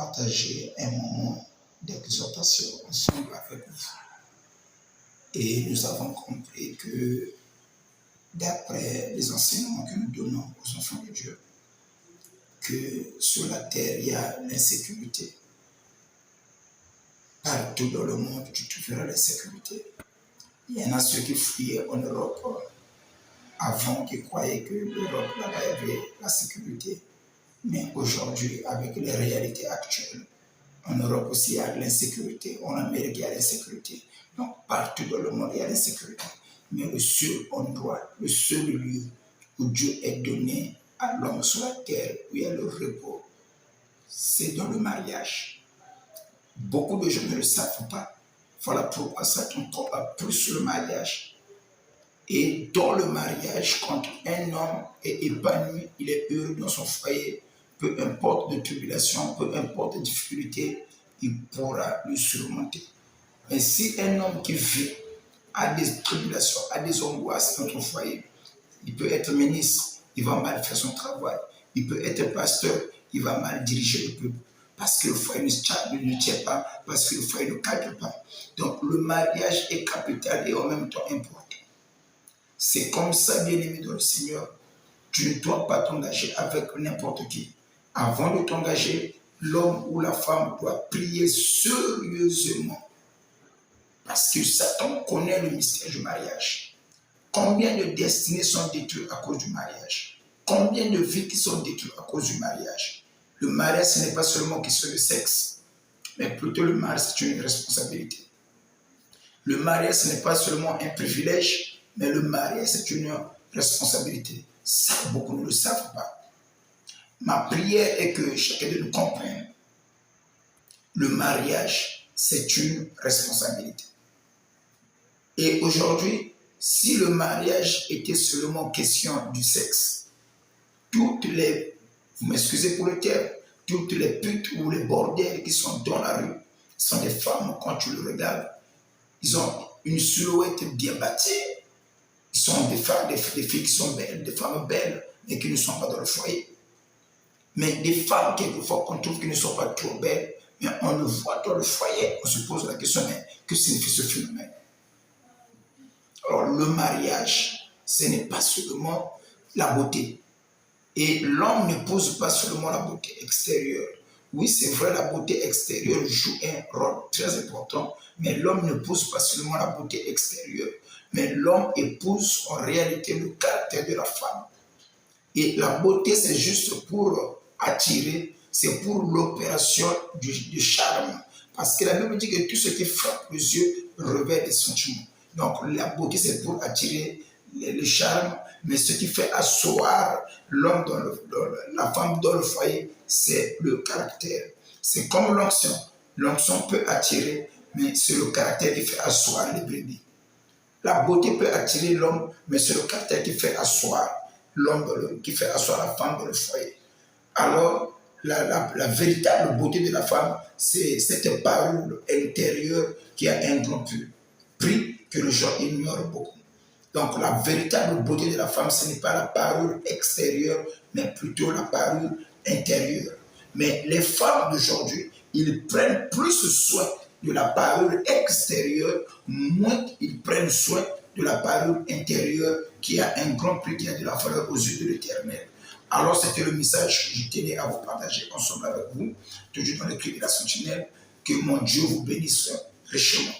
partager un moment d'exhortation ensemble avec vous. Et nous avons compris que d'après les enseignements que nous donnons aux enfants de Dieu, que sur la terre, il y a l'insécurité. Partout dans le monde, tu trouveras l'insécurité. Il y en a ceux qui fuyaient en Europe avant, qui croyaient que l'Europe, là-bas, il y avait la sécurité. Mais aujourd'hui, avec les réalités actuelles, en Europe aussi, il y a de l'insécurité. En Amérique, il y a de l'insécurité. Donc, partout dans le monde, il y a de l'insécurité. Mais le seul endroit, le seul lieu où Dieu est donné à l'homme sur la terre, où il y a le repos, c'est dans le mariage. Beaucoup de gens ne le savent pas. Voilà pourquoi Satan combat plus sur le mariage. Et dans le mariage, quand un homme est épanoui, il est heureux dans son foyer, peu importe les tribulations, peu importe les difficultés, il pourra le surmonter. Mais si un homme qui vit a des tribulations, a des angoisses dans son foyer, il peut être ministre, il va mal faire son travail. Il peut être pasteur, il va mal diriger le peuple. Parce que le foyer ne tient pas, parce que le foyer ne cadre pas. Donc le mariage est capital et en même temps important. C'est comme ça, bien-aimé dans le Seigneur, tu ne dois pas t'engager avec n'importe qui. Avant de t'engager, l'homme ou la femme doit prier sérieusement. Parce que Satan connaît le mystère du mariage. Combien de destinées sont détruites à cause du mariage? Combien de vies qui sont détruites à cause du mariage? Le mariage, ce n'est pas seulement question de sexe, mais plutôt le mariage, c'est une responsabilité. Le mariage, ce n'est pas seulement un privilège, mais le mariage, c'est une responsabilité. Ça, beaucoup ne le savent pas. Ma prière est que chacun de nous comprenne. Le mariage, c'est une responsabilité. Et aujourd'hui, si le mariage était seulement question du sexe, toutes les, vous m'excusez pour le terme, toutes les putes ou les bordels qui sont dans la rue sont des femmes, quand tu le regardes, ils ont une silhouette bien bâtie. Ils sont des femmes, des filles qui sont belles, des femmes belles, mais qui ne sont pas dans le foyer. Mais des femmes, quelquefois, qu'on trouve qui ne sont pas trop belles, mais on le voit dans le foyer, on se pose la question, mais que signifie ce phénomène? Alors, le mariage, ce n'est pas seulement la beauté. Et l'homme ne pose pas seulement la beauté extérieure. Oui, c'est vrai, la beauté extérieure joue un rôle très important, mais l'homme ne pose pas seulement la beauté extérieure, mais l'homme épouse en réalité le caractère de la femme. Et la beauté, c'est juste pour attirer, c'est pour l'opération du charme. Parce que la Bible dit que tout ce qui frappe les yeux revêt des sentiments. Donc la beauté, c'est pour attirer le charme, mais ce qui fait asseoir l'homme la femme dans le foyer, c'est le caractère. C'est comme l'onction. L'onction peut attirer, mais c'est le caractère qui fait asseoir les brebis. La beauté peut attirer l'homme, mais c'est le caractère qui fait asseoir l'homme, qui fait asseoir la femme dans le foyer. Alors, la véritable beauté de la femme, c'est cette parure intérieure qui a un grand prix que les gens ignorent beaucoup. Donc, la véritable beauté de la femme, ce n'est pas la parure extérieure, mais plutôt la parure intérieure. Mais les femmes d'aujourd'hui, ils prennent plus soin de la parure extérieure, moins ils prennent soin de la parure intérieure qui a un grand prix, qui a de la valeur aux yeux de l'Éternel. Alors, c'était le message que je tenais à vous partager ensemble avec vous, toujours dans le cri de la sentinelle. Que mon Dieu vous bénisse richement.